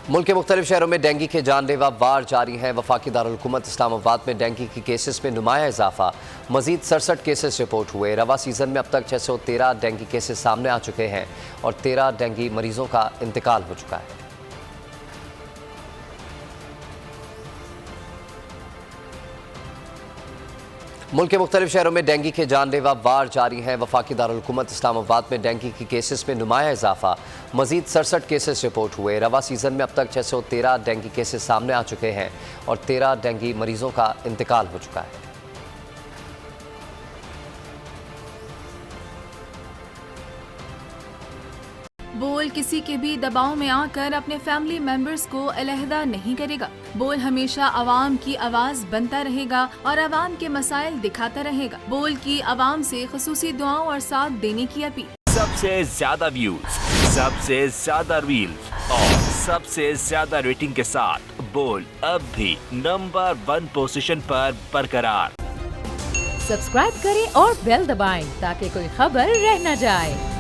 मुल्क के मुख्तलिफ शहरों में डेंगू के जानलेवा वार जारी हैं। वफाकी दारुल-हुकूमत इस्लामाबाद में डेंगू की केसेस में नुमाया इजाफा, मजीद 67 केसेस रिपोर्ट हुए। रवा सीजन में अब तक 613 डेंगू केसेस सामने आ चुके हैं और 13 डेंगू मरीजों का इंतकाल हो चुका है। मुल्क के मुख्तलिफ शहरों में डेंगू के जानलेवा वार जारी हैं। वफाकी दारुल-हुकूमत इस्लामाबाद में डेंगू की केसेस में नुमाया इजाफा, मजीद 67 केसेस रिपोर्ट हुए। रवा सीजन में अब तक 613 डेंगू केसेस सामने आ चुके हैं और 13 डेंगू मरीजों का इंतकाल हो चुका है। बोल किसी के भी दबाव में आकर अपने फैमिली मेंबर्स को अलहदा नहीं करेगा। बोल हमेशा आवाम की आवाज बनता रहेगा और आवाम के मसाइल दिखाता रहेगा। बोल की आवाम से खुसूसी दुआओं और साथ देने की अपील। सबसे ज्यादा व्यूज, सबसे ज्यादा रील्स और सबसे ज्यादा रेटिंग के साथ बोल अब भी नंबर 1 पोजीशन पर बरकरार। सब्सक्राइब करें और बेल दबाएं ताकि कोई खबर रह न जाए।